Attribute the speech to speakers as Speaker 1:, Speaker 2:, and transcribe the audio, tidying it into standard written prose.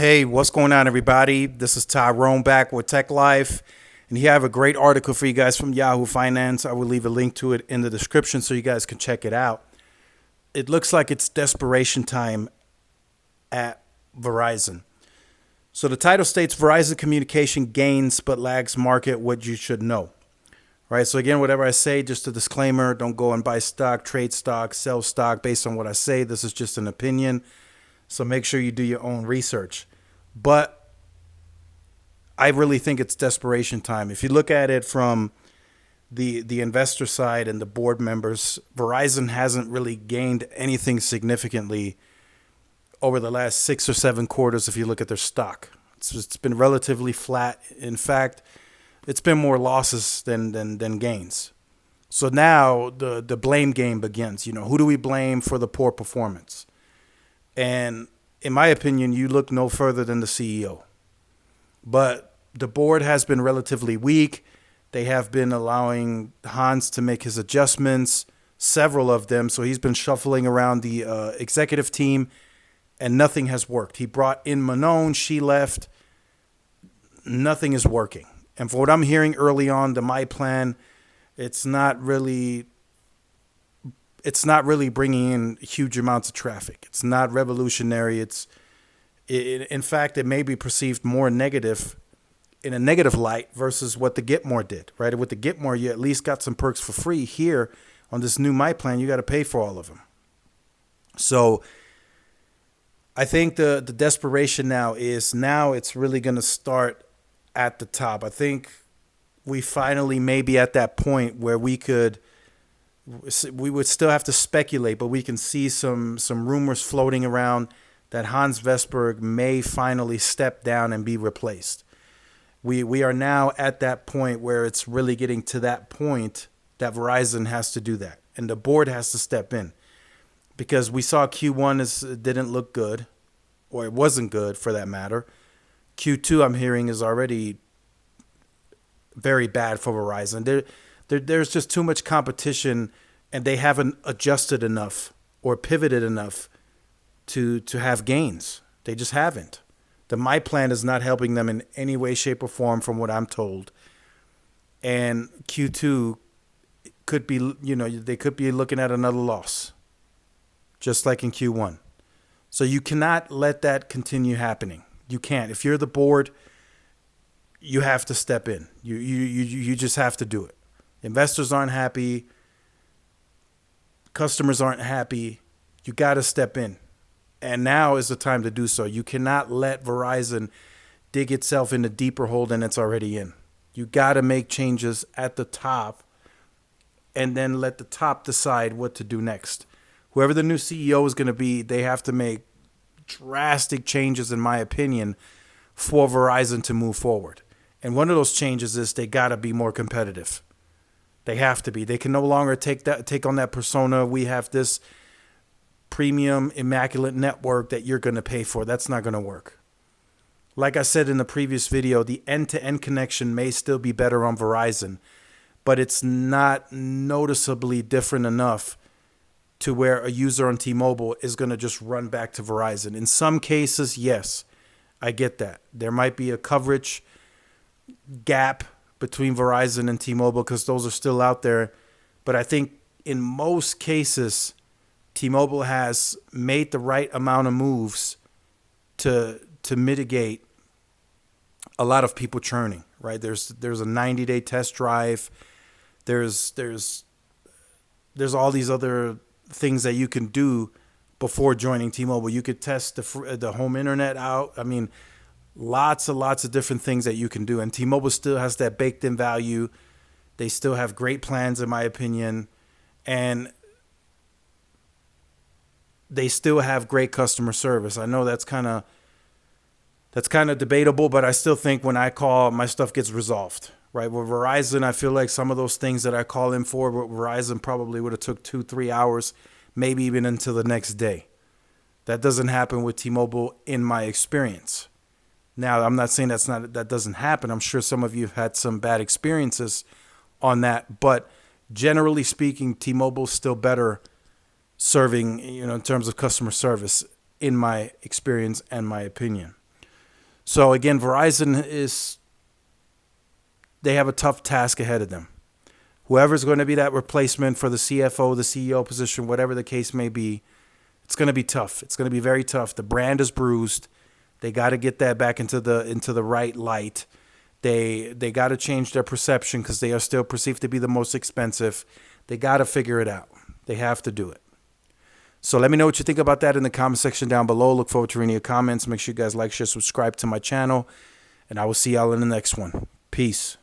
Speaker 1: Hey, what's going on, everybody? This is Tyrone back with Tech Life. And here I have a great article for you guys from Yahoo Finance. I will leave a link to it in the description so you guys can check it out. It looks like it's desperation time at Verizon. So the title states Verizon communication gains but lags market what you should know. Right. So again, whatever I say, just a disclaimer, don't go and buy stock, trade stock, sell stock based on what I say. This is just an opinion. So make sure you do your own research. But I really think it's desperation time. If you look at it from the investor side and the board members, Verizon hasn't really gained anything significantly over the last 6 or 7 quarters if you look at their stock. It's been relatively flat. In fact, it's been more losses than gains. So now the blame game begins. You know, who do we blame for the poor performance? And in my opinion, you look no further than the CEO. But the board has been relatively weak. They have been allowing Hans to make his adjustments, several of them. So he's been shuffling around the executive team, and nothing has worked. He brought in Manon. She left. Nothing is working. And for what I'm hearing early on, the My Plan, it's not really bringing in huge amounts of traffic. It's not revolutionary. In fact, it may be perceived more negative, in a negative light versus what the Get More did, right? With the Get More, you at least got some perks for free. Here on this new My Plan, you got to pay for all of them. So I think the desperation now it's really going to start at the top. I think we finally may be at that point where we would still have to speculate, but we can see some rumors floating around that Hans Vestberg may finally step down and be replaced. We are now at that point where it's really getting to that point that Verizon has to do that, and the board has to step in, because we saw Q1 didn't look good, or it wasn't good for that matter. Q2, I'm hearing, is already very bad for Verizon. There's just too much competition, and they haven't adjusted enough or pivoted enough to have gains. They just haven't. The My Plan is not helping them in any way, shape, or form from what I'm told. And Q2 could be, they could be looking at another loss, just like in Q1. So you cannot let that continue happening. You can't. If you're the board, you have to step in. You just have to do it. Investors aren't happy. Customers aren't happy. You got to step in. And now is the time to do so. You cannot let Verizon dig itself in a deeper hole than it's already in. You got to make changes at the top and then let the top decide what to do next. Whoever the new CEO is going to be, they have to make drastic changes, in my opinion, for Verizon to move forward. And one of those changes is they got to be more competitive. They have to be. They can no longer take on that persona. We have this premium, immaculate network that you're going to pay for. That's not going to work. Like I said in the previous video, the end-to-end connection may still be better on Verizon, but it's not noticeably different enough to where a user on T-Mobile is going to just run back to Verizon. In some cases, yes, I get that. There might be a coverage gap between Verizon and T-Mobile because those are still out there. But I think in most cases, T-Mobile has made the right amount of moves to mitigate a lot of people churning, right? There's a 90-day test drive. There's all these other things that you can do before joining T-Mobile. You could test the home internet out. I mean, lots of different things that you can do. And T-Mobile still has that baked in value. They still have great plans, in my opinion. And they still have great customer service. I know that's kind of debatable, but I still think when I call, my stuff gets resolved. Right, with Verizon, I feel like some of those things that I call in for, with Verizon probably would have took 2-3 hours, maybe even until the next day. That doesn't happen with T-Mobile in my experience. Now, I'm not saying that doesn't happen. I'm sure some of you have had some bad experiences on that, but generally speaking, T-Mobile's still better serving, in terms of customer service, in my experience and my opinion. So again, they have a tough task ahead of them. Whoever's going to be that replacement for the CFO, the CEO position, whatever the case may be, it's going to be tough. It's going to be very tough. The brand is bruised. They got to get that back into the right light. They got to change their perception because they are still perceived to be the most expensive. They got to figure it out. They have to do it. So let me know what you think about that in the comment section down below. Look forward to reading your comments. Make sure you guys like, share, subscribe to my channel. And I will see y'all in the next one. Peace.